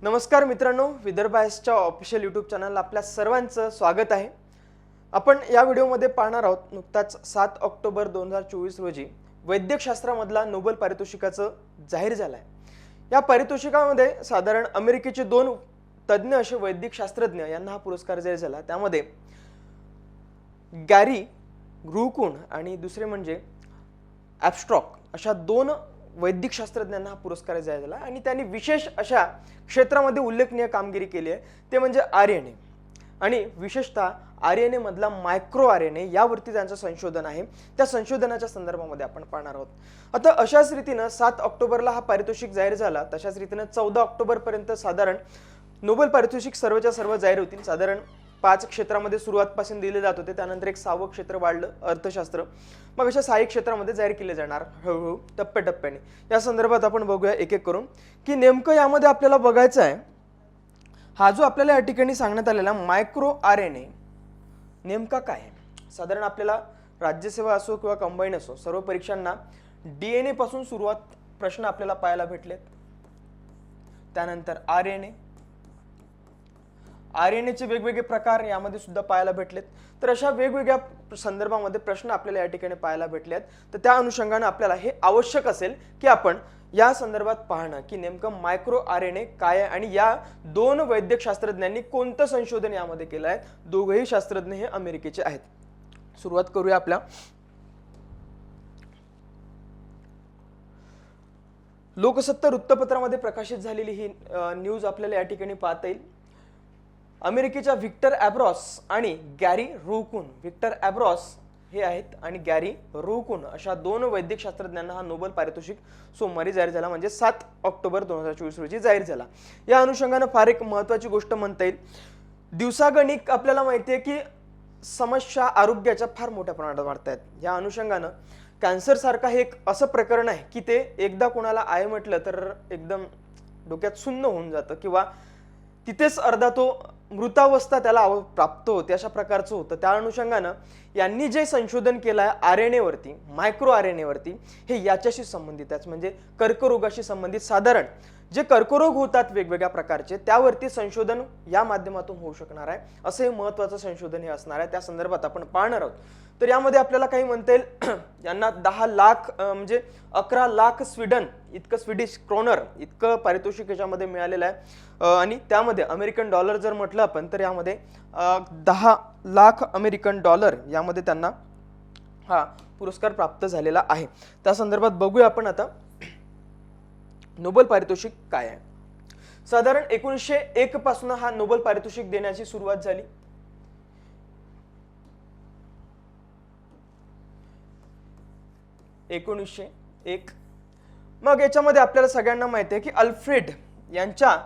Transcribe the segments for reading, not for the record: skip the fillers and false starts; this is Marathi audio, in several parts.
नमस्कार मित्रांनो, विदर्भ आयसच्या ऑफिशियल यूट्यूब चॅनलला आपल्या सर्वांचं स्वागत आहे। आपण या व्हिडिओमध्ये पाहणार आहोत नुकताच 7 ऑक्टोबर 2024 रोजी वैद्यकशास्त्रामधला नोबेल पारितोषिकाचं जाहीर झालं आहे। या पारितोषिकामध्ये साधारण अमेरिकेचे 2 तज्ञ असे वैद्यक शास्त्रज्ञ यांना हा पुरस्कार जाहीर झाला। त्यामध्ये गॅरी रूकुन आणि दुसरे म्हणजे ॲब्स्ट्रॉक अशा 2 वैद्यक शास्त्रज्ञांना हा पुरस्कार जाहीर झाला आणि त्यांनी विशेष अशा क्षेत्रामध्ये उल्लेखनीय कामगिरी केली आहे, ते म्हणजे आरएनए आणि विशेषतः आरएनए मधला मायक्रो आरएनए यावरती त्यांचं संशोधन आहे। त्या संशोधनाच्या संदर्भामध्ये आपण पाहणार आहोत। आता अशाच रीतीने 7 ऑक्टोबरला हा पारितोषिक जाहीर झाला, तशाच रीतीने 14 ऑक्टोबर पर्यंत साधारण नोबेल पारितोषिक सर्वच्या सर्व जाहीर होतील। साधारण 5 क्षेत्रामध्ये सुरुवातपासून दिले जात होते, त्यानंतर एक 6वं क्षेत्र वाढलं अर्थशास्त्र, मग अशा 6 क्षेत्रामध्ये जाहीर केले जाणार हळूहळू टप्प्याटप्प्याने। या संदर्भात आपण बघूया एक एक करून की नेमकं यामध्ये आपल्याला बघायचं आहे हा जो आपल्याला या ठिकाणी सांगण्यात आलेला मायक्रो आरएनए नेमका काय आहे। साधारण आपल्याला राज्यसेवा असो किंवा कंबाईन असो सर्व परीक्षांना डीएनए पासून सुरुवात प्रश्न आपल्याला पाहायला भेटलेत। त्यानंतर आरएनएचे वेगवेगळे प्रकार यामध्ये सुद्धा पाहायला भेटलेत। तर अशा वेगवेगळ्या संदर्भामध्ये प्रश्न आपल्याला या ठिकाणी पाहायला भेटले आहेत। तर त्या अनुषंगाने आपल्याला हे आवश्यक असेल की आपण या संदर्भात पाहणं की नेमकं मायक्रो आरएनए काय आहे आणि या 2 वैद्यक शास्त्रज्ञांनी कोणतं संशोधन यामध्ये केलं आहे। दोघेही शास्त्रज्ञ हे अमेरिकेचे आहेत। सुरुवात करूया आपल्या लोकसत्ता वृत्तपत्रामध्ये प्रकाशित झालेली ही न्यूज आपल्याला या ठिकाणी पाहता येईल। अमेरिकेच्या व्हिक्टर ॲब्रॉस आणि गॅरी रूकुन, व्हिक्टर ॲब्रॉस हे आहेत आणि गॅरी रूकुन अशा 2 वैद्यक शास्त्रज्ञांना हा नोबेल पारितोषिक सोमवारी जाहीर झाला, म्हणजे 7 ऑक्टोबर 2024 रोजी जाहीर झाला। या अनुषंगाने फार एक महत्त्वाची गोष्ट म्हणता येईल, दिवसागणिक आपल्याला माहिती आहे की समस्या आरोग्याच्या फार मोठ्या प्रमाणात वाढत आहेत। या अनुषंगाने कॅन्सर सारखा हे एक असं प्रकरण आहे की ते एकदा कोणाला आहे म्हटलं तर एकदम डोक्यात सुन्न होऊन जातं किंवा तिथेच अर्धा तो मृतावस्था त्याला प्राप्त होते, अशा प्रकारचं होतं। त्या अनुषंगाने यांनी जे संशोधन केलं आहे आरएनए वरती, मायक्रो आरएनए वरती, हे याच्याशी संबंधित आहे, म्हणजे कर्करोगाशी संबंधित साधारण जे कर्करोग होतात वेगवेगळ्या प्रकारचे त्यावरती संशोधन या माध्यमातून होऊ शकणार आहे। असे महत्त्वाचं संशोधन हे असणार आहे, त्या संदर्भात आपण पाहणार आहोत। तर यामध्ये आपल्याला काही म्हणता येईल, यांना 10 लाख म्हणजे 11 लाख स्वीडन इतकं स्वीडिश क्रोनर इतकं पारितोषिक याच्यामध्ये मिळालेलं आहे आणि त्यामध्ये अमेरिकन डॉलर जर म्हटलं आपण तर यामध्ये 10 लाख अमेरिकन डॉलर यामध्ये त्यांना हा पुरस्कार प्राप्त झालेला आहे। त्या संदर्भात बघूया आपण आता नोबेल पारितोषिक काय आहे। साधारण 1901 पासून हा नोबेल पारितोषिक देण्याची सुरुवात झाली। मग याच्यामध्ये आपल्याला सगळ्यांना माहिती आहे की अल्फ्रेड यांच्या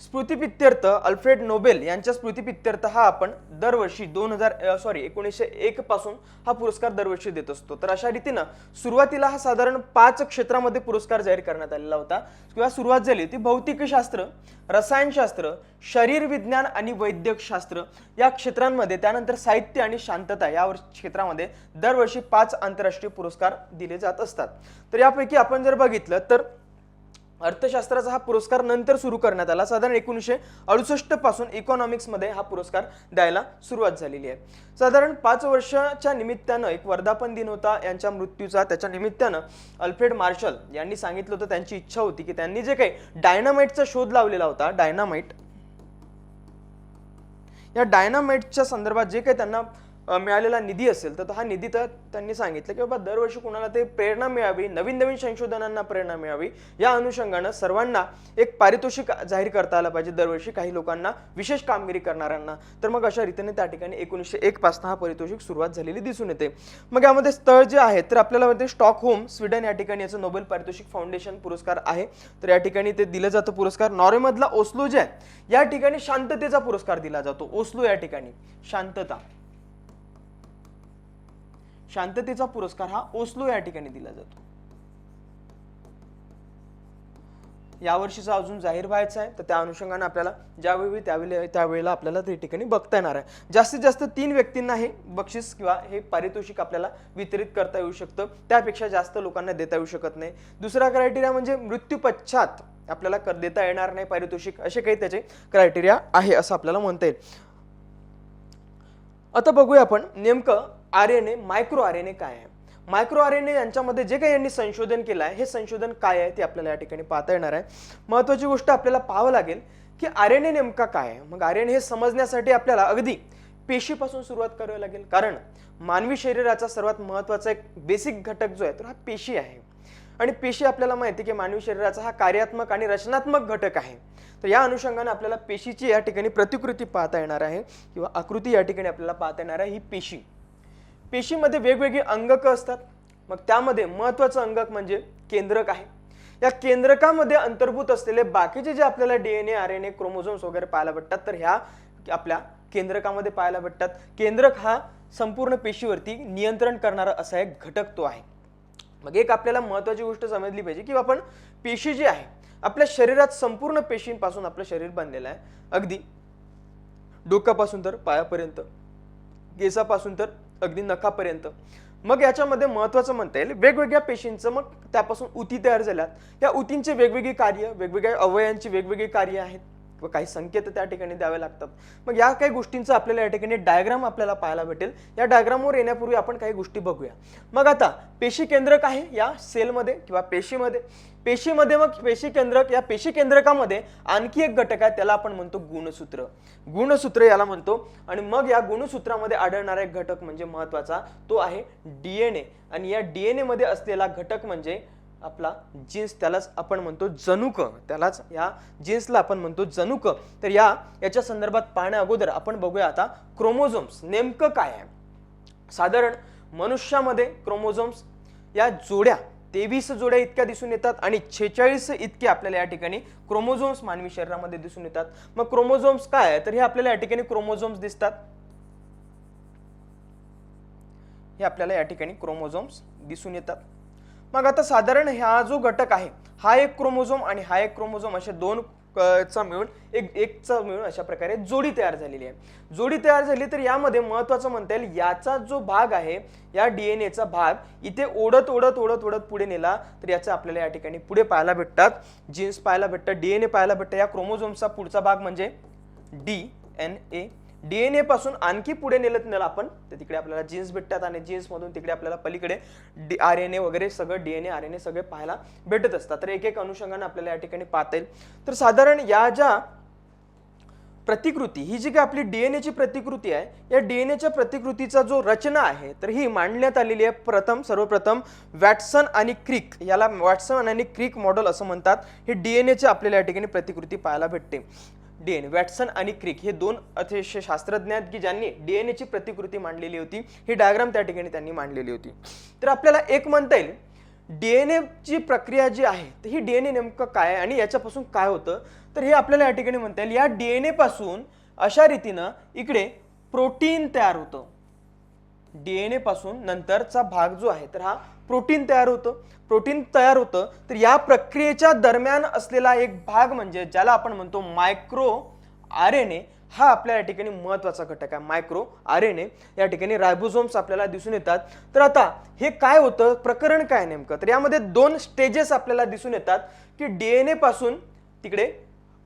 स्मृतिप्रित्यर्थ, अल्फ्रेड नोबेल यांच्या स्मृतिप्रित्यर्थ हा आपण दरवर्षी 1901 पासून हा पुरस्कार दरवर्षी देत असतो। तर अशा रीतीने सुरुवातीला हा साधारण 5 क्षेत्रामध्ये पुरस्कार जाहीर करण्यात आलेला होता किंवा सुरुवात झाली होती। भौतिकशास्त्र, रसायनशास्त्र, शरीर विज्ञान आणि वैद्यकशास्त्र या क्षेत्रांमध्ये, त्यानंतर साहित्य आणि शांतता या क्षेत्रामध्ये दरवर्षी 5 आंतरराष्ट्रीय पुरस्कार दिले जात असतात। तर यापैकी आपण जर बघितलं तर अर्थशास्त्राचा हा पुरस्कार नंतर सुरू करण्यात आला। साधारण 1968 पासून इकॉनॉमिक्स मध्ये हा पुरस्कार द्यायला सुरुवात झालेली आहे। साधारण 5 वर्षाच्या निमित्तानं एक वर्धापन दिन होता यांच्या मृत्यूचा, त्याच्या निमित्तानं अल्फ्रेड मार्शल यांनी सांगितलं होतं, त्यांची इच्छा होती की त्यांनी जे काही डायनामाइटचा शोध लावलेला होता, डायनामाइट, या डायनामाइटच्या संदर्भात जे काही त्यांना मिळालेला निधी असेल तर हा निधी तर त्यांनी सांगितलं की बाबा दरवर्षी कोणाला ते प्रेरणा मिळावी, नवीन नवीन संशोधनांना प्रेरणा मिळावी, या अनुषंगाने सर्वांना एक पारितोषिक जाहीर करता आलं पाहिजे दरवर्षी काही लोकांना, विशेष कामगिरी करणाऱ्यांना। तर मग अशा रीतीने त्या ठिकाणी 1901 पासून हा पारितोषिक सुरुवात झालेली दिसून येते। मग यामध्ये स्थळ जे आहे तर आपल्याला माहिती स्टॉकहोम स्वीडन या ठिकाणी याचं नोबेल पारितोषिक फाउंडेशन पुरस्कार आहे। तर या ठिकाणी ते दिलं जातं पुरस्कार। नॉर्वे मधला ओस्लो जे आहे या ठिकाणी शांततेचा पुरस्कार दिला जातो। ओस्लो या ठिकाणी शांततेचा पुरस्कार हा ओस्लो या ठिकाणी दिला जातो। यावर्षीचा अजून जाहीर व्हायचा आहे, तर त्या अनुषंगाने आपल्याला ज्यावेळी त्यावेळेला आपल्याला ते ठिकाणी बघता येणार आहे। जास्तीत जास्त 3 व्यक्तींना हे बक्षीस किंवा हे पारितोषिक आपल्याला वितरित करता येऊ शकतं, त्यापेक्षा जास्त लोकांना देता येऊ शकत नाही। दुसरा क्रायटेरिया म्हणजे मृत्यू पश्चात आपल्याला देता येणार नाही पारितोषिक, असे काही त्याचे क्रायटेरिया आहे असं आपल्याला म्हणता येईल. आता बघूया आपण नेमकं RNA मायक्रो RNA काय आहे. मायक्रो RNA यांच्यामध्ये जे काही यांनी संशोधन केलं आहे, हे संशोधन काय आहे ते आपल्याला या ठिकाणी पाहता येणार आहे. महत्त्वाची गोष्ट आपल्याला पाहावं लागेल की RNA नेमका काय आहे. मग RNA हे समजण्यासाठी आपल्याला अगदी पेशीपासून सुरुवात करावी लागेल, कारण मानवी शरीराचा सर्वात महत्त्वाचा एक बेसिक घटक जो आहे तर हा पेशी आहे. आणि पेशी आपल्याला माहिती आहे की मानवी शरीराचा हा कार्यात्मक आणि रचनात्मक घटक आहे. तर या अनुषंगाने आपल्याला पेशीची या ठिकाणी प्रतिकृती पाहता येणार आहे किंवा आकृती या ठिकाणी आपल्याला पाहता येणार आहे. ही पेशी, पेशीमध्ये वेगवेगळी अंगक असतात. मग त्यामध्ये महत्त्वाचं अंगक म्हणजे केंद्रक आहे. या केंद्रकामध्ये अंतर्भूत असलेले बाकीचे जे आपल्याला DNA RNA क्रोमोझोम्स वगैरे पाहायला भेटतात तर ह्या आपल्या केंद्रकामध्ये पाहायला भेटतात. केंद्रक हा संपूर्ण पेशीवरती नियंत्रण करणारा असा एक घटक तो आहे. मग एक आपल्याला महत्त्वाची गोष्ट समजली पाहिजे की आपण पेशी जी आहे, आपल्या शरीरात संपूर्ण पेशींपासून आपलं शरीर बनलेलं आहे. अगदी डोक्यापासून तर पायापर्यंत, केसापासून तर अगदी नखापर्यंत. मग याच्यामध्ये महत्त्वाचं म्हणता येईल वेगवेगळ्या पेशींचं मग त्यापासून उती तयार झाल्यात. या उतींचे वेगवेगळी कार्य, वेगवेगळ्या अवयवांची वेगवेगळी कार्य आहेत व काही संकेत त्या ठिकाणी द्यावे लागतात. मग या काही गोष्टींचं आपल्याला या ठिकाणी डायग्राम आपल्याला पाहायला भेटेल. या डायग्रामवर येण्यापूर्वी आपण काही गोष्टी बघूया. मग आता पेशी केंद्रक आहे या सेलमध्ये किंवा पेशीमध्ये. पेशीमध्ये मग पेशी केंद्रक, या पेशी केंद्रकामध्ये आणखी एक घटक आहे, त्याला आपण म्हणतो गुणसूत्र. गुणसूत्र याला म्हणतो. आणि मग या गुणसूत्रामध्ये आढळणारा एक घटक म्हणजे महत्त्वाचा तो आहे DNA. आणि या DNA मध्ये असलेला घटक म्हणजे आपला जीन्स, त्यालाच आपण म्हणतो जनुक. त्यालाच या जीन्सला आपण म्हणतो जनुक. तर याच्या संदर्भात पाहण्या अगोदर आपण बघूया आता क्रोमोझोम्स नेमकं काय आहे. साधारण मनुष्यामध्ये क्रोमोझोम्स या जोड्या 23 जोड्या इतक्या दिसून येतात आणि 46 इतके आपल्याला या ठिकाणी क्रोमोझोम्स मानवी शरीरामध्ये दिसून येतात. मग क्रोमोझोम्स काय आहे तर हे आपल्याला या ठिकाणी क्रोमोझोम्स दिसतात. हे आपल्याला या ठिकाणी क्रोमोझोम्स दिसून येतात. मग आता साधारण हा जो घटक आहे, हा एक क्रोमोझोम आणि हा एक क्रोमोझोम, असे दोन चा मिळून एकचा मिळून अशा प्रकारे जोडी तयार झालेली आहे. जोडी तयार झाली तर यामध्ये महत्त्वाचं म्हणता येईल याचा जो भाग आहे, या DNAचा भाग इथे ओढत ओढत ओढत ओढत पुढे नेला तर याचा आपल्याला या ठिकाणी पुढे पाहायला भेटतात जीन्स पाहायला भेटतात, DNA पाहायला भेटतं. या क्रोमोझोमचा पुढचा भाग म्हणजे DNA. DNA पासून आणखी पुढे नेलं आपण तर तिकडे आपल्याला जीन्स भेटतात आणि जीन्स मधून तिकडे आपल्याला पलीकडे RNA वगैरे सगळं DNA RNA सगळे पाहायला भेटत असतात. तर एक एक अनुषंगाने आपल्याला या ठिकाणी पाहता येईल. तर साधारण या ज्या प्रतिकृती, ही जी काही आपली DNA ची प्रतिकृती आहे, या DNAच्या प्रतिकृतीचा जो रचना आहे तर ही मांडण्यात आलेली आहे सर्वप्रथम वॅटसन आणि क्रिक. याला वॅटसन आणि क्रिक मॉडेल असं म्हणतात. हे DNA चे आपल्याला या ठिकाणी प्रतिकृती पाहायला भेटते. DNA वॅटसन आणि क्रिक हे दोन अतिशय शास्त्रज्ञ आहेत की ज्यांनी DNA ची प्रतिकृती मांडलेली होती. ही डायग्राम त्या ठिकाणी त्यांनी मांडलेली होती. तर आपल्याला एक म्हणता येईल DNA ची प्रक्रिया जी आहे तर ही DNA नेमकं काय आहे आणि याच्यापासून काय होतं तर हे आपल्याला या ठिकाणी म्हणता येईल. या DNA पासून अशा रीतीनं इकडे प्रोटीन तयार होतं. DNA पासून नंतरचा भाग जो आहे तर हा प्रोटीन तयार होतं. प्रोटीन तयार होतं तर या प्रक्रियेच्या दरम्यान असलेला एक भाग म्हणजे ज्याला आपण म्हणतो मायक्रो RNA, हा आपल्या या ठिकाणी महत्त्वाचा घटक आहे. मायक्रो RNA या ठिकाणी रायबोझोम्स आपल्याला दिसून येतात. तर आता हे काय होतं, प्रकरण काय नेमकं, तर यामध्ये दोन स्टेजेस आपल्याला दिसून येतात की DNA पासून तिकडे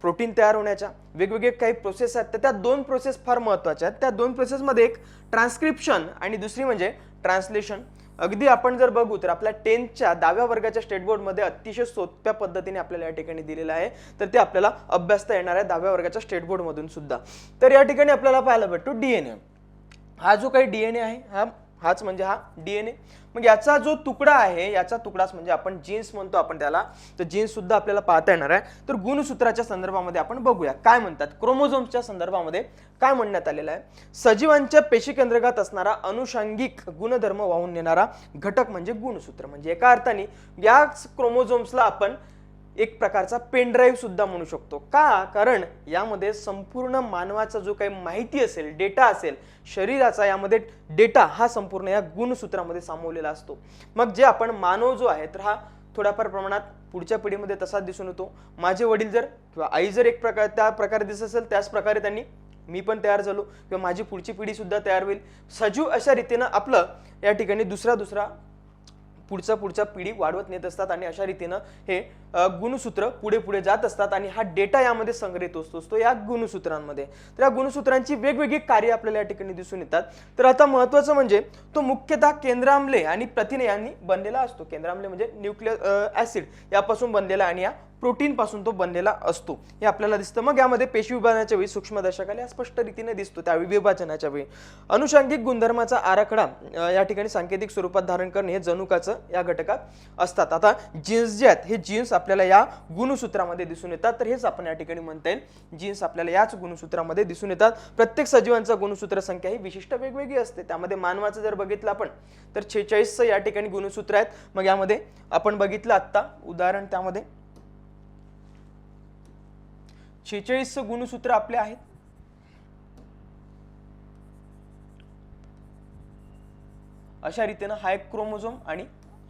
प्रोटीन तयार होण्याच्या वेगवेगळे काही प्रोसेस आहेत. तर त्या दोन प्रोसेस फार महत्त्वाच्या आहेत. त्या दोन प्रोसेसमध्ये एक ट्रान्सक्रिप्शन आणि दुसरी म्हणजे ट्रान्सलेशन. अगदी आपण जर बघू तर आपल्या 10च्या 10व्या वर्गाच्या स्टेट बोर्ड मध्ये अतिशय सोप्या पद्धतीने आपल्याला या ठिकाणी दिलेलं आहे. तर ते आपल्याला अभ्यासता येणार आहे 10व्या वर्गाच्या स्टेट बोर्ड मधून सुद्धा. तर या ठिकाणी आपल्याला पाहायला भेटतो DNA. हा जो काही DNA आहे हाच म्हणजे हा DNA. मग याचा जो तुकडा आहे, याचा तुकडाच म्हणजे आपण जीन्स म्हणतो आपण त्याला. तर जीन्स सुद्धा आपल्याला पाहता येणार आहे. तर गुणसूत्राच्या संदर्भामध्ये आपण बघूया काय म्हणतात. क्रोमोझोम्सच्या संदर्भामध्ये काय म्हणण्यात आलेलं आहे, सजीवांच्या पेशी केंद्रकात असणारा अनुषंगिक गुणधर्म वाहून नेणारा घटक म्हणजे गुणसूत्र. म्हणजे एका अर्थाने या क्रोमोझोम्सला आपण एक प्रकारचा पेन ड्राईव्ह सुद्धा म्हणू शकतो. का, कारण यामध्ये संपूर्ण मानवाचा जो काही माहिती असेल, डेटा असेल शरीराचा, यामध्ये डेटा हा संपूर्ण या गुणसूत्रामध्ये सामावलेला असतो. मग जे आपण मानव जो आहे तर हा थोड्याफार प्रमाणात पुढच्या पिढीमध्ये तसाच दिसून येतो. माझे वडील जर किंवा आई जर एक प्रकार त्या प्रकारे दिसत असेल त्याच प्रकारे मी पण तयार झालो किंवा माझी पुढची पिढी सुद्धा तयार होईल. सजीव अशा रीतीनं आपलं या ठिकाणी दुसरा पुढच्या पिढी वाढवत नेत असतात आणि अशा रीतीनं हे गुणसूत्र पुढे पुढे जात असतात आणि हा डेटा यामध्ये संग्रहित असतो या गुणसूत्रांमध्ये. तर या गुणसूत्रांची वेगवेगळी कार्य आपल्याला या ठिकाणी दिसून येतात. तर आता महत्त्वाचं म्हणजे तो मुख्यतः केंद्राम्ले आणि प्रथिने यांनी बनलेला असतो. केंद्राम्ले म्हणजे न्यूक्लिक ऍसिड यापासून बनलेला आणि या प्रोटीन पासून तो बनलेला असतो हे आपल्याला दिसतं. मग यामध्ये पेशी विभाजनाच्या वेळी सूक्ष्मदर्शकाला स्पष्ट रीतीने दिसतो त्या विभाजनाच्या वेळी. अनुषंगिक गुणधर्माचा आराखडा या ठिकाणी सांकेतिक स्वरूपात धारण करणे हे जनुकाचं या घटकात असतात. आता जीन्स जे आहेत हे जीन्स आपल्याला या गुणसूत्रामध्ये दिसून येतात. तर हेच आपण या ठिकाणी म्हणता येईल जीन्स आपल्याला याच गुणसूत्रामध्ये दिसून येतात. प्रत्येक सजीवांचा गुणसूत्र संख्या ही विशिष्ट वेगवेगळी असते. त्यामध्ये मानवाचं जर बघितलं आपण तर 46 या ठिकाणी गुणसूत्र आहेत. मग यामध्ये आपण बघितलं आता उदाहरण त्यामध्ये 46 गुणसूत्र आपले आहेत. अशा रीतीने हा एक क्रोमोझोम आणि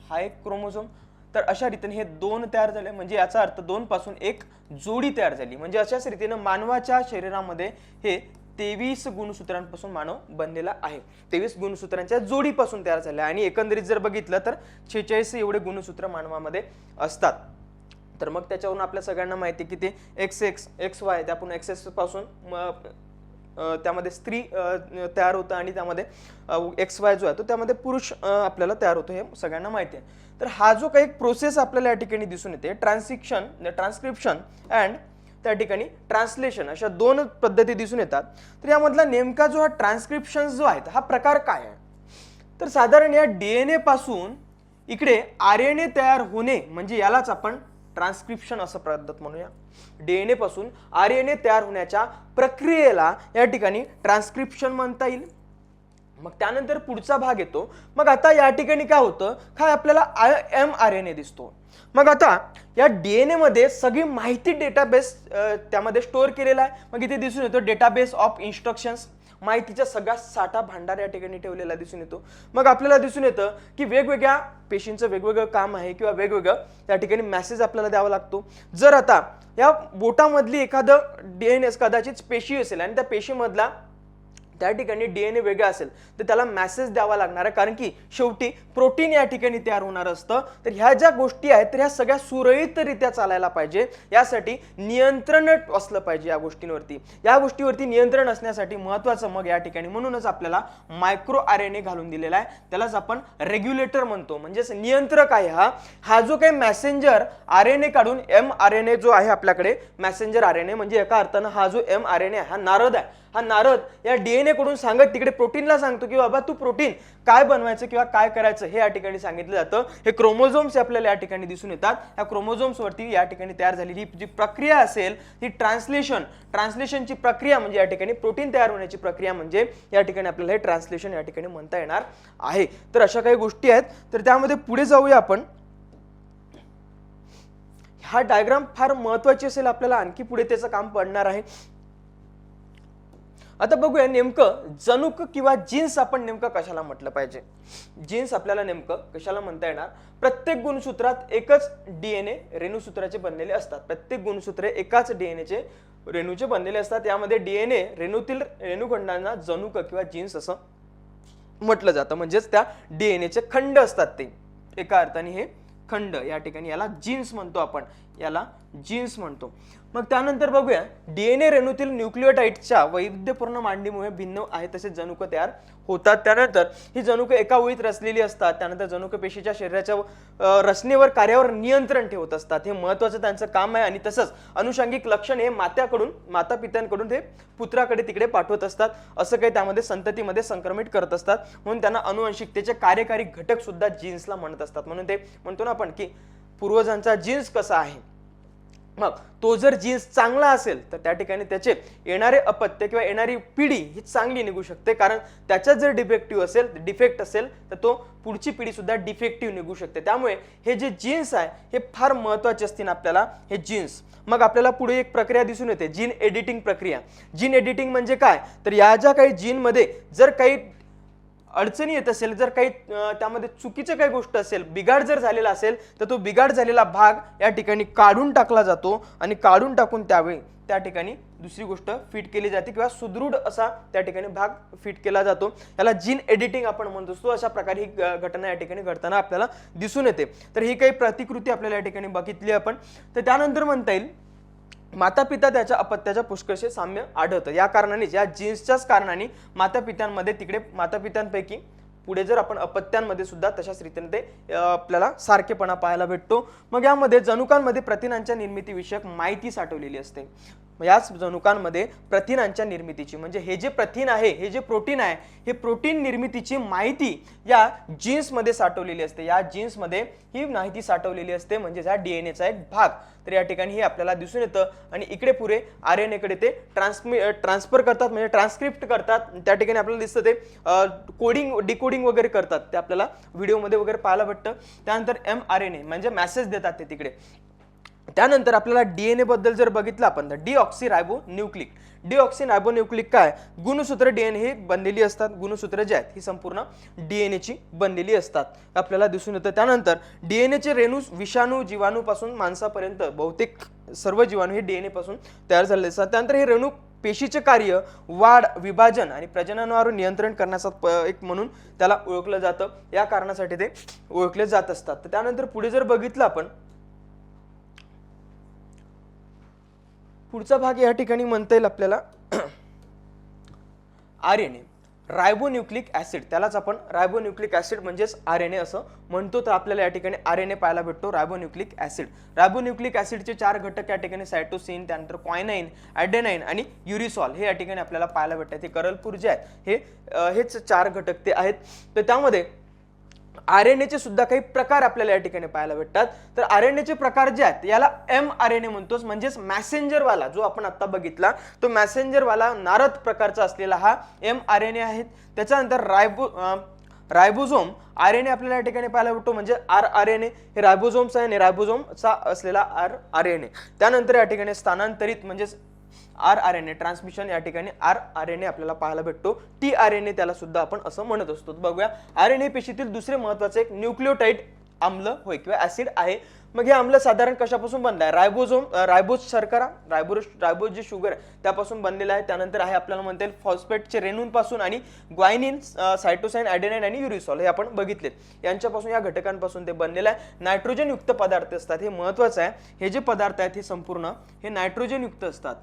हा एक क्रोमोझोम. तर अशा रीतीने हे दोन तयार झाले म्हणजे याचा अर्थ दोन पासून एक जोडी तयार झाली. म्हणजे अशाच रीतीने मानवाच्या शरीरामध्ये हे 23 गुणसूत्रांपासून मानव बनलेला आहे. 23 गुणसूत्रांच्या जोडीपासून तयार झाले आणि एकंदरीत जर बघितलं तर 46 एवढे गुणसूत्र मानवामध्ये असतात. तर मग त्याच्यावरून आपल्या सगळ्यांना माहिती की ते XX XY त्यापासून XX पासून त्यामध्ये स्त्री तयार होतं आणि त्यामध्ये XY जो आहे तो त्यामध्ये पुरुष आपल्याला तयार होतो हे सगळ्यांना माहिती आहे. तर हा जो काही प्रोसेस आपल्याला या ठिकाणी दिसून येते ट्रान्सक्रिप्शन अँड त्या ठिकाणी ट्रान्सलेशन अशा दोन पद्धती दिसून येतात. तर यामधला नेमका जो हा ट्रान्सक्रिप्शन जो आहे हा प्रकार काय आहे तर साधारण या DNA पासून इकडे RNA तयार होणे म्हणजे यालाच आपण ट्रान्सक्रिप्शन असं पद्धत म्हणूया. DNA पासून RNA तयार होण्याच्या प्रक्रियेला या ठिकाणी ट्रान्सक्रिप्शन म्हणता येईल. मग त्यानंतर पुढचा भाग येतो. मग आता या ठिकाणी काय होतं काय आपल्याला mRNA दिसतो. मग आता या DNA मध्ये सगळी माहिती डेटाबेस त्यामध्ये स्टोअर केलेला आहे. मग इथे दिसून येतो डेटाबेस ऑफ इन्स्ट्रक्शन्स माहितीचा सगळा साठा भांडार या ठिकाणी ठेवलेला दिसून येतो. मग आपल्याला दिसून येतं की वेगवेगळ्या पेशींचं वेगवेगळं काम आहे किंवा वेगवेगळं त्या ठिकाणी मेसेज आपल्याला द्यावा लागतो. जर आता या बोटामधली एखादं DNA कदाचित पेशी असेल आणि त्या पेशीमधला त्या ठिकाणी DNA वेगळा असेल तर त्याला मेसेज द्यावा लागणार आहे कारण की शेवटी प्रोटीन या ठिकाणी तयार होणार असतं. तर ह्या ज्या गोष्टी आहेत तर ह्या सगळ्या सुरळीतरित्या चालायला पाहिजे यासाठी नियंत्रण असलं पाहिजे या गोष्टींवरती. या गोष्टीवरती नियंत्रण असण्यासाठी महत्त्वाचं मग या ठिकाणी म्हणूनच आपल्याला मायक्रो RNA घालून दिलेला आहे. त्यालाच आपण रेग्युलेटर म्हणतो म्हणजेच नियंत्रक आहे. हा जो काही मेसेंजर RNA काढून mRNA जो आहे आपल्याकडे मेसेंजर RNA म्हणजे एका अर्थानं हा जो mRNA आहे हा नारद आहे. हा नारद या DNA कडून सांगत तिकडे प्रोटीनला सांगतो की बाबा तू प्रोटीन काय बनवायचं किंवा काय करायचं हे या ठिकाणी सांगितलं जातं. हे क्रोमोझोम्स आपल्याला या ठिकाणी दिसून येतात. या क्रोमोझोम्स वरती या ठिकाणी तयार झालेली जी प्रक्रिया असेल ती ट्रान्सलेशनची प्रक्रिया म्हणजे या ठिकाणी प्रोटीन तयार होण्याची प्रक्रिया म्हणजे या ठिकाणी आपल्याला हे ट्रान्सलेशन या ठिकाणी म्हणता येणार आहे. तर अशा काही गोष्टी आहेत. तर त्यामध्ये पुढे जाऊया आपण. हा डायग्राम फार महत्त्वाची असेल आपल्याला आणखी पुढे त्याचं काम पडणार आहे. आता बघूया नेमकं जनुक किंवा जीन्स आपण नेमकं कशाला म्हटलं पाहिजे. जीन्स आपल्याला नेमकं कशाला म्हणता येणार. प्रत्येक गुणसूत्रात एकच DNA रेणूसूत्राचे बनलेले असतात. प्रत्येक गुणसूत्रे एकाच DNA रेणूचे बनलेले असतात. यामध्ये DNA रेणूतील रेणुखंडांना जनुक किंवा जीन्स असं म्हटलं जातं. म्हणजेच त्या DNA खंड असतात ते एका अर्थाने हे खंड या ठिकाणी याला जीन्स म्हणतो आपण याला जीन्स म्हणतो. मग त्यानंतर बघूया DNA रेणूतील न्यूक्लियोटाइडच्या वैविध्यपूर्ण मांडणीमुळे भिन्न आहे तसे जनुक तयार होतात. त्यानंतर ही जनुक एका ओळीत रचलेली असतात. त्यानंतर जनुक पेशीच्या शरीराच्या रचनेवर कार्यावर नियंत्रण ठेवत असतात. हे महत्त्वाचं त्यांचं काम आहे. आणि तसंच अनुषंगिक लक्षण हे माता पित्यांकडून ते पुत्राकडे तिकडे पाठवत असतात. असं काही त्यामध्ये संततीमध्ये संक्रमित करत असतात. म्हणून त्यांना अनुवंशिकतेचे कार्यकारी घटक सुद्धा जीन्सला म्हणत असतात. म्हणून ते म्हणतो ना आपण की पूर्वजांचा जीन्स कसा आहे. मग तो जर जीन्स चांगला असेल तर त्या ठिकाणी त्याचे येणारे अपत्य किंवा येणारी पिढी ही चांगली निघू शकते. कारण त्याच्यात जर डिफेक्ट असेल तर तो पुढची पिढी सुद्धा डिफेक्टिव्ह निघू शकते. त्यामुळे हे जे जीन्स आहे हे फार महत्त्वाचे असतील आपल्याला हे जीन्स. मग आपल्याला पुढे एक प्रक्रिया दिसून येते जीन एडिटिंग प्रक्रिया. जीन एडिटिंग म्हणजे काय तर या ज्या काही जीनमध्ये जर काही अडचणी येत असेल जर काही त्यामध्ये चुकीचं काही गोष्ट असेल बिघाड जर झालेला असेल तर तो बिघाड झालेला भाग या ठिकाणी काढून टाकला जातो आणि काढून टाकून त्या त्या ठिकाणी दुसरी गोष्ट फिट केली जाते किंवा सुदृढ असा त्या ठिकाणी भाग फिट केला जातो. याला जीन एडिटिंग आपण म्हणतो असतो. अशा प्रकारे ही घटना या ठिकाणी घडताना आपल्याला दिसून येते. तर ही काही प्रतिकृती आपल्याला या ठिकाणी बघितली आपण. तर त्यानंतर म्हणता येईल माता पिता त्याच्या अपत्याच्या पुष्कळसे साम्य आढळतं. या कारणानेच या जीन्सच्याच कारणाने माता पित्यांमध्ये तिकडे माता पित्यांपैकी पुढे जर आपण अपत्यांमध्ये सुद्धा तशाच रीतीने ते आपल्याला सारखेपणा पाहायला भेटतो. मग यामध्ये जनुकांमध्ये प्रथिनांच्या निर्मिती विषयक माहिती साठवलेली असते. याच जनुकांमध्ये प्रथिनांच्या निर्मितीची म्हणजे हे जे प्रथिन आहे, हे जे प्रोटीन आहे, हे प्रोटीन निर्मितीची माहिती या जीन्समध्ये साठवलेली असते. या जीन्समध्ये ही माहिती साठवलेली असते म्हणजे हा डीएनएचा एक भाग. तर या ठिकाणी हे आपल्याला दिसून येतं आणि इकडे पुरे आरएनए कडे ते ट्रान्सफर करतात म्हणजे ट्रान्सक्रिप्ट करतात. त्या ठिकाणी आपल्याला दिसतं ते कोडिंग डिकोडिंग वगैरे करतात. ते आपल्याला व्हिडिओमध्ये वगैरे पाहायला भेटतं. त्यानंतर mRNA म्हणजे मेसेज देतात ते तिकडे. त्यानंतर आपल्याला डीएनए बद्दल जर बघितलं आपण तर डीऑक्सीरायबोन्यूक्लिक. डीऑक्सीरायबोन्यूक्लिक काय गुणसूत्र डीएनए हे बनलेली असतात. गुणसूत्र जे आहेत ही संपूर्ण डीएनएची बनलेली असतात आपल्याला दिसून येतं. त्यानंतर डीएनएचे रेणू विषाणू जीवाणूपासून माणसापर्यंत बहुतेक सर्व जीवाणू हे डीएनए पासून तयार झालेले असतात. त्यानंतर हे रेणू पेशीचे कार्य वाढ विभाजन आणि प्रजननावर नियंत्रण करण्याचा एक म्हणून त्याला ओळखलं जातं. या कारणासाठी ते ओळखले जात असतात. तर त्यानंतर पुढे जर बघितलं आपण पुढचा भाग या ठिकाणी म्हणता येईल आपल्याला आरएनए रायबोन्यूक्लिक ऍसिड. त्यालाच आपण रायबोन्यूक्लिक ऍसिड म्हणजेच आरएनए असं म्हणतो. तर आपल्याला या ठिकाणी आरएनए पाहायला भेटतो रायबोन्यूक्लिक ऍसिड. रायबोन्यूक्लिक ऍसिडचे 4 घटक या ठिकाणी सायटोसिन, त्यानंतर क्वायनाइन, ॲडेनाइन आणि युरिसॉल हे या ठिकाणी आपल्याला पाहायला भेटतात. हे करलपूर जे आहेत हेच 4 घटक ते आहेत. तर त्यामध्ये आरएनएचे सुद्धा काही प्रकार आपल्याला या ठिकाणी पाहायला भेटतात. तर आरएनएचे प्रकार जे आहेत याला mRNA म्हणतोस म्हणजेच मॅसेंजर वाला जो आपण आता बघितला तो मॅसेंजर वाला नारद प्रकारचा असलेला हा mRNA आहे. त्याच्यानंतर रायबोझोम आरएनए आपल्याला या ठिकाणी पाहायला भेटतो म्हणजे rRNA. हे रायबोझोमचा आहे आणि रायबोझोमचा असलेला rRNA. त्यानंतर या ठिकाणी स्थानांतरित म्हणजेच rRNA ट्रान्समिशन या ठिकाणी rRNA आपल्याला पाहायला भेटतो. tRNA त्याला सुद्धा आपण असं म्हणत असतो. बघूया आरएनए पेशीतील दुसरे महत्त्वाचे एक न्यूक्लियोटाइड आम्ल होय किंवा ऍसिड आहे. मग हे आम्ल साधारण कशापासून बनलं आहे रायबोज शर्करा रायबोज जे शुगर आहे त्यापासून बनलेलं आहे. त्यानंतर आहे आपल्याला म्हणता येईल फॉस्फेटचे रेणूंपासून आणि ग्वायनिन सायटोसाइन ॲडेनाइन आणि युरिसॉल हे आपण बघितले यांच्यापासून या घटकांपासून ते बनलेलं आहे. नायट्रोजन युक्त पदार्थ असतात. हे महत्त्वाचं आहे. हे जे पदार्थ आहेत हे संपूर्ण हे नायट्रोजन युक्त असतात.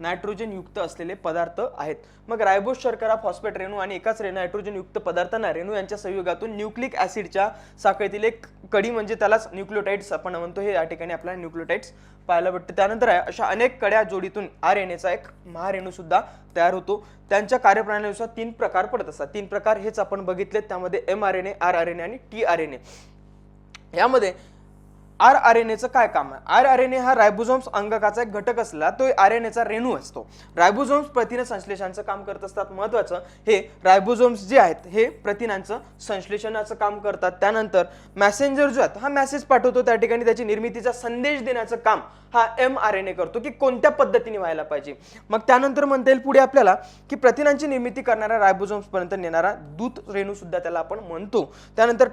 नायट्रोजन युक्त असलेले पदार्थ आहेत. मग रायबोज शर्करा फॉस्फेट रेणू आणि एकाच नायट्रोजन युक्त पदार्थांना रेणू यांच्या संयोगातून न्यूक्लिक ऍसिडच्या साखळीतील एक कडी म्हणजे त्यालाच न्यूक्लियोटाइड्स आपण म्हणतो. हे या ठिकाणी आपल्याला न्यूक्लियोटाइड्स पाहायला भेटते. त्यानंतर आहे अशा अनेक कड्या जोडीतून आरएनएचा एक महारेणू सुद्धा तयार होतो. त्यांच्या कार्यप्रणालीनुसार 3 प्रकार पडत असतात. 3 प्रकार हेच आपण बघितले. त्यामध्ये mRNA rRNA आणि tRNA. यामध्ये rRNAचं काय काम आहे? rRNA हा रायबोझोम्स अंगकाचा एक घटक असला तो आरएनएचा रेणू असतो. रायबोझोम्स प्रथिन संश्लेषणाचं काम करत असतात. महत्त्वाचं हे रायबोझोम्स जे आहेत हे प्रथिनांचं संश्लेषणाचं काम करतात. त्यानंतर मॅसेंजर जो आहे हा मेसेज पाठवतो. त्या ठिकाणी त्याची निर्मितीचा संदेश देण्याचं काम हा mRNA करतो की कोणत्या पद्धतीने व्हायला पाहिजे. मग त्यानंतर म्हणता येईल पुढे आपल्याला की प्रथिनांची निर्मिती करणाऱ्या रायबोझोम्स पर्यंत नेणारा दूत रेणू सुद्धा त्याला आपण म्हणतो. त्यानंतर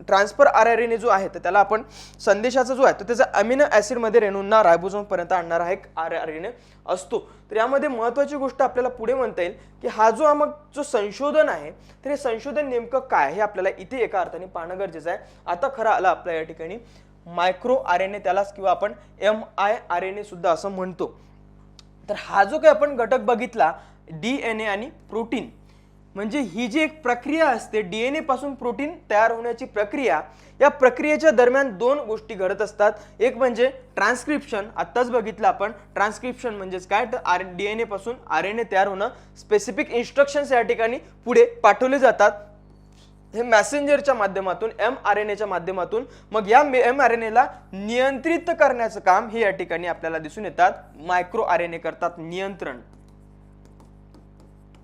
ट्रान्सफर आरएनए जो आहे तर त्याला आपण संदेशाचा जो आहे तो त्याचा अमिनो ऍसिड मध्ये रेणूंना रायबोझोम पर्यंत आणणारा एक आरएनए असतो. तर यामध्ये महत्त्वाची गोष्ट आपल्याला पुढे म्हणता येईल की हा जो संशोधन आहे तर हे संशोधन नेमकं काय हे आपल्याला इथे एका अर्थाने पाहणं गरजेचं आहे. आता खरं आलं आपल्या या ठिकाणी मायक्रो आरएनए त्यालाच किंवा आपण mRNA सुद्धा असं म्हणतो. तर हा जो काही आपण घटक बघितला डीएनए आणि प्रोटीन म्हणजे ही जी एक प्रक्रिया असते डीएनए पासून प्रोटीन तयार होण्याची प्रक्रिया. या प्रक्रियेच्या दरम्यान 2 गोष्टी घडत असतात. एक म्हणजे ट्रान्सक्रिप्शन. आत्ताच बघितलं आपण ट्रान्सक्रिप्शन म्हणजेच काय तर डीएनए पासून आरएनए तयार होणं. स्पेसिफिक इन्स्ट्रक्शन्स या ठिकाणी पुढे पाठवले जातात हे मॅसेंजरच्या माध्यमातून mRNAच्या माध्यमातून. मग या mRNAला नियंत्रित करण्याचं काम हे या ठिकाणी आपल्याला दिसून येतात मायक्रो आरएनए करतात.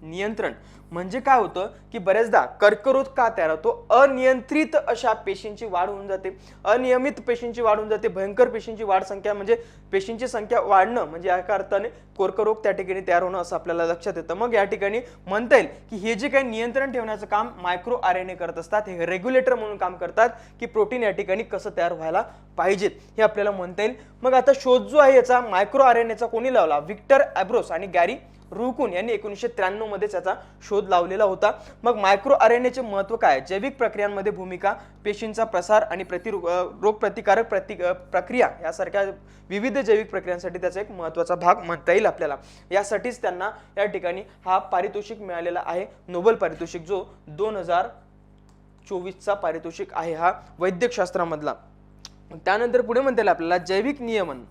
नियंत्रण म्हणजे काय होतं की बरेचदा कर्करोग का तयार होतो, अनियंत्रित अशा पेशींची वाढ होऊन जाते, अनियमित पेशींची वाढ होऊन जाते, भयंकर पेशींची वाढ संख्या म्हणजे पेशींची संख्या वाढणं म्हणजे एका अर्थाने कर्करोग त्या ठिकाणी तयार होणं असं आपल्याला लक्षात येतं. मग या ठिकाणी म्हणता येईल की हे जे काही नियंत्रण ठेवण्याचं काम मायक्रो आरएनए करत असतात, हे रेग्युलेटर म्हणून काम करतात की प्रोटीन या ठिकाणी कसं तयार व्हायला पाहिजेत हे आपल्याला म्हणता येईल. मग आता शोध जो आहे याचा मायक्रो आरएनएचा कोणी लावला, विक्टर ॲब्रोस आणि गॅरी रुकुन यांनी 1993 मध्ये त्याचा शोध लावलेला होता. मग मायक्रो आरएनएचे महत्व काय, जैविक प्रक्रियांमध्ये भूमिका, पेशींचा प्रसार आणि रोग प्रतिकारक प्रक्रिया यासारख्या विविध जैविक प्रक्रियांसाठी त्याचा एक महत्त्वाचा भाग म्हणता येईल आपल्याला. यासाठीच त्यांना या ठिकाणी हा पारितोषिक मिळालेला आहे, नोबेल पारितोषिक, जो 2024चा पारितोषिक आहे हा वैद्यकशास्त्रामधला. त्यानंतर पुढे म्हणता येईल आपल्याला जैविक नियमन.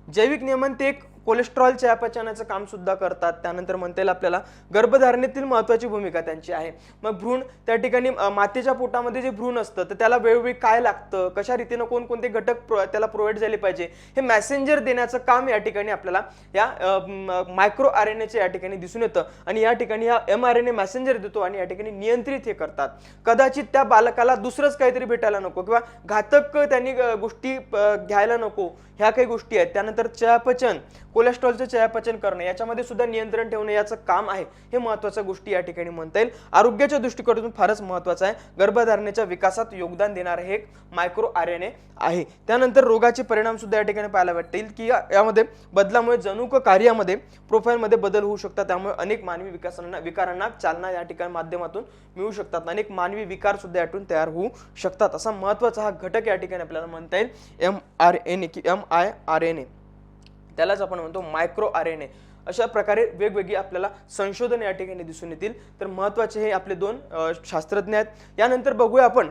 जैविक नियमन ते एक कोलेस्ट्रॉल चयापचयाचं काम सुद्धा करतात. त्यानंतर म्हणता येईल आपल्याला गर्भधारणेतील महत्त्वाची भूमिका त्यांची आहे. मग भ्रूण त्या ठिकाणी मातेच्या पोटामध्ये जे भ्रूण असतं तर त्याला वेळोवेळी काय लागतं, कशा रीतीनं कोणकोणते घटक त्याला प्रोव्हाइड झाले पाहिजे, हे मॅसेंजर देण्याचं काम या ठिकाणी आपल्याला या मायक्रो आरएनएचे या ठिकाणी दिसून येतं. आणि या ठिकाणी हा mRNA मॅसेंजर देतो आणि या ठिकाणी नियंत्रित हे करतात. कदाचित त्या बालकाला दुसरंच काहीतरी भेटायला नको किंवा घातक त्यांनी गोष्टी घ्यायला नको, ह्या काही गोष्टी आहेत. त्यानंतर चयापचन, कोलेस्ट्रॉलचं चयापचन करणे याच्यामध्ये सुद्धा नियंत्रण ठेवणे याचं काम आहे. हे महत्त्वाच्या गोष्टी या ठिकाणी म्हणता येईल. आरोग्याच्या दृष्टिकोनातून फारच महत्त्वाचं आहे. गर्भधारणेच्या विकासात योगदान देणारे हे मायक्रो आरएनए आहे. त्यानंतर रोगाचे परिणाम सुद्धा या ठिकाणी पाहायला वाटतील की यामध्ये बदलामुळे जनुक कार्यामध्ये प्रोफाईलमध्ये बदल होऊ शकतात. त्यामुळे अनेक मानवी विकारांना चालना या ठिकाणी माध्यमातून मिळू शकतात. अनेक मानवी विकार सुद्धा यातून तयार होऊ शकतात. असा महत्त्वाचा हा घटक या ठिकाणी आपल्याला म्हणता येईल mRNA की mRNA, त्यालाच आपण म्हणतो मायक्रो आरएनए. अशा प्रकारे वेगवेगळी आपल्याला संशोधन या ठिकाणी दिसून येतील. तर महत्त्वाचे हे आपले दोन शास्त्रज्ञ आहेत. यानंतर बघूया आपण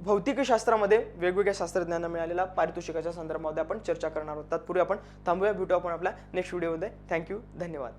भौतिकशास्त्रामध्ये वेगवेगळ्या शास्त्रज्ञांना मिळालेला पारितोषिकाच्या संदर्भामध्ये आपण चर्चा करणार आहोत. तत्पूर्वी आपण थांबूया, भेटू आपण आपल्या नेक्स्ट व्हिडिओमध्ये. थँक्यू, धन्यवाद.